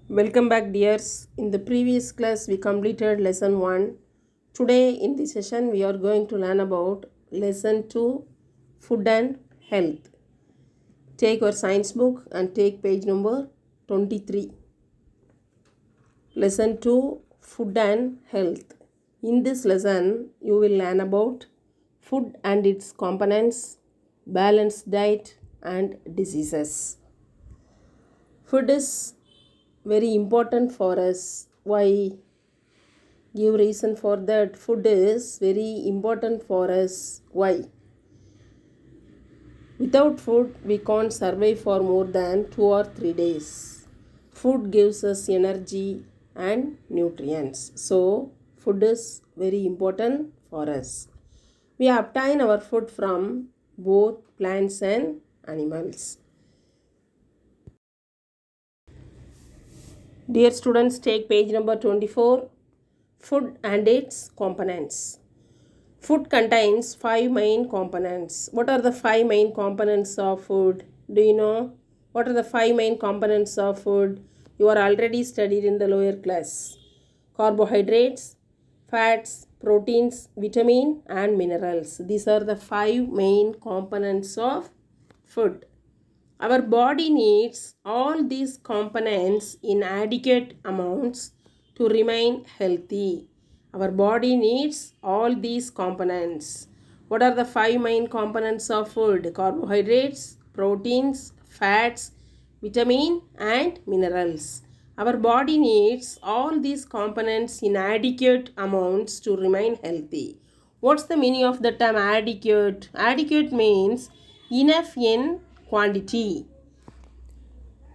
Welcome back, dears. In the previous class, we completed lesson 1. Today, in this session, we are going to learn about lesson 2, food and health. Take your science book and take page number 23. Lesson 2, food and health. In this lesson, you will learn about food and its components, balanced diet, and diseases. Food is very important for us. Why? Give reason for that. Food is very important for us. Why? Without food, we can't survive for more than 2 or 3 days. Food gives us energy and nutrients. So, food is very important for us. We obtain our food from both plants and animals. Dear students, take page number 24. Food and its components. Food contains 5 main components. What are the 5 main components of food? Do you know? What are the 5 main components of food? You are already studied in the lower class. Carbohydrates, fats, proteins, vitamin and minerals. These are the 5 main components of food. Our body needs all these components in adequate amounts to remain healthy. Our body needs all these components. What are the 5 main components of food? Carbohydrates, proteins, fats, vitamin and minerals. Our body needs all these components in adequate amounts to remain healthy. What's the meaning of the term adequate? Adequate means enough in quantity.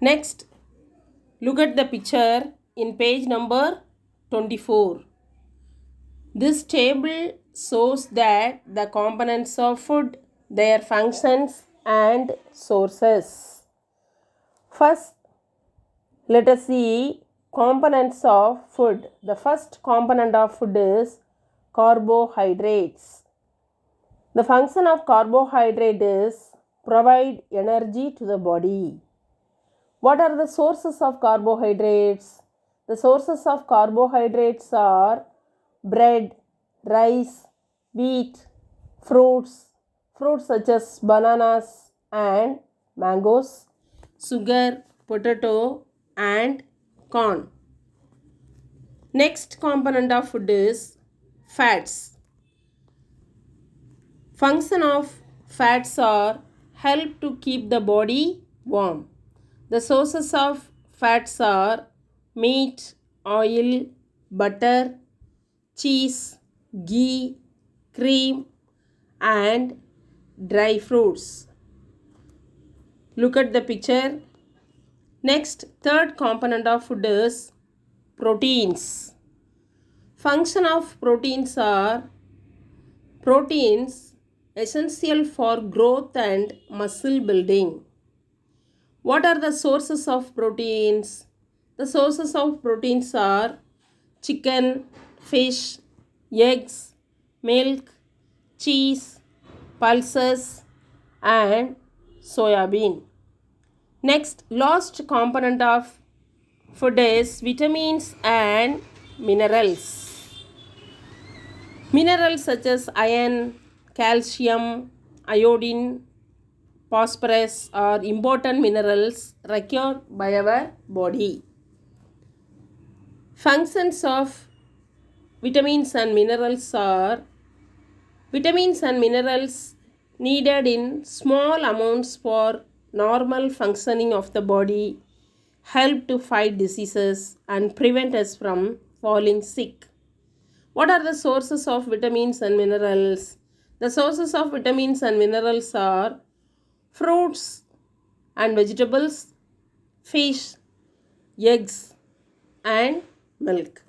Next, look at the picture in page number 24. This table shows that the components of food, their functions and sources. First, let us see components of food. The first component of food is carbohydrates. The function of carbohydrate is provide energy to the body. What are the sources of carbohydrates? The sources of carbohydrates are bread, rice, wheat, fruits such as bananas and mangoes, sugar, potato and corn. Next component of food is fats. Function of fats are help to keep the body warm. The sources of fats are meat, oil, butter, cheese, ghee, cream and dry fruits. Look at the picture. Next, third component of food is proteins. Function of proteins are proteins essential for growth and muscle building. What are the sources of proteins? The sources of proteins are chicken, fish, eggs, milk, cheese, pulses and soya bean. Next, last component of food is vitamins and minerals. Minerals such as iron, calcium, iodine, phosphorus are important minerals required by our body. Functions of vitamins and minerals are vitamins and minerals needed in small amounts for normal functioning of the body, help to fight diseases and prevent us from falling sick. What are the sources of vitamins and minerals? The sources of vitamins and minerals are fruits and vegetables, fish, eggs and milk.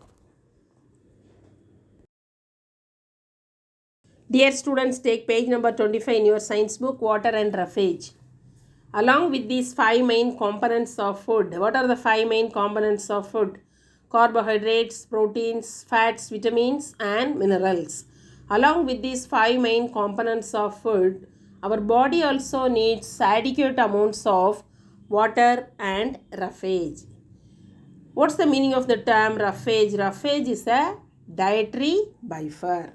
Dear students, take page number 25 in your science book, water and roughage. Along with these 5 main components of food, what are the 5 main components of food? Carbohydrates, proteins, fats, vitamins and minerals. Along with these 5 main components of food, our body also needs adequate amounts of water and roughage. What's the meaning of the term roughage? Roughage is a dietary buffer.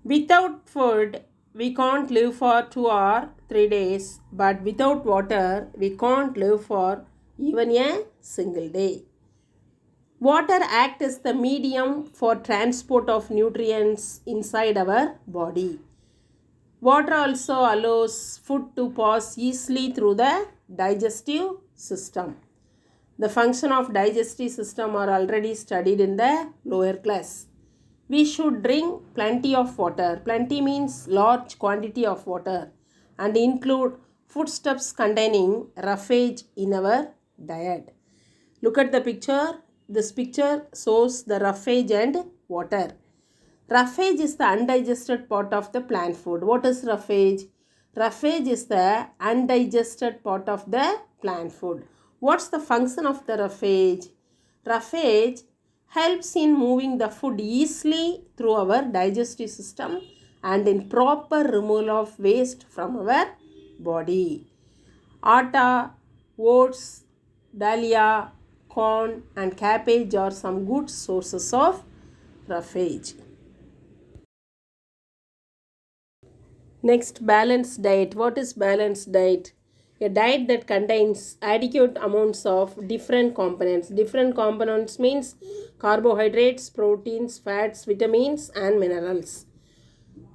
Without food, we can't live for 2 or 3 days, but without water, we can't live for even a single day. Water acts as the medium for transport of nutrients inside our body. Water also allows food to pass easily through the digestive system. The function of digestive system are already studied in the lower class. We should drink plenty of water. Plenty means large quantity of water and include foodstuffs containing roughage in our diet. Look at the picture. This picture shows the roughage and water. Roughage is the undigested part of the plant food. What is roughage? Roughage is the undigested part of the plant food. What's the function of the roughage? Roughage helps in moving the food easily through our digestive system and in proper removal of waste from our body. Atta, oats, dahlia, corn and cabbage are some good sources of roughage. Next, balanced diet. What is balanced diet? A diet that contains adequate amounts of different components. Different components means carbohydrates, proteins, fats, vitamins and minerals.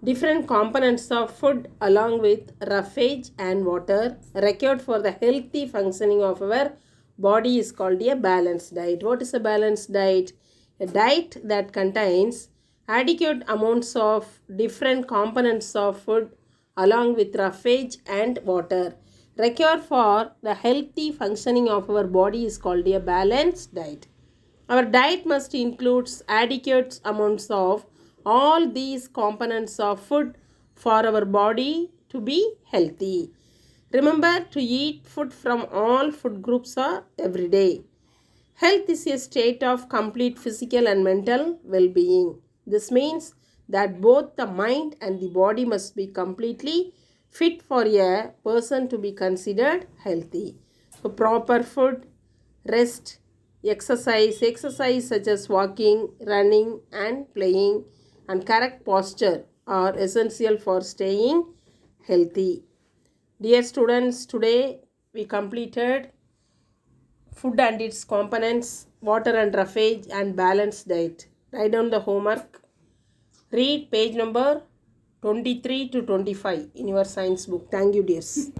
Different components of food along with roughage and water required for the healthy functioning of our body is called a balanced diet. What is a balanced diet? A diet that contains adequate amounts of different components of food along with roughage and water required for the healthy functioning of our body is called a balanced diet. Our diet must include adequate amounts of all these components of food for our body to be healthy. Remember to eat food from all food groups every day. Health is a state of complete physical and mental well-being. This means that both the mind and the body must be completely fit for a person to be considered healthy. So proper food, rest, exercise such as walking, running and playing and correct posture are essential for staying healthy. Dear students, today we completed food and its components, water and roughage and balanced diet. Write down the homework. Read page number 23 to 25 in your science book. Thank you, dears.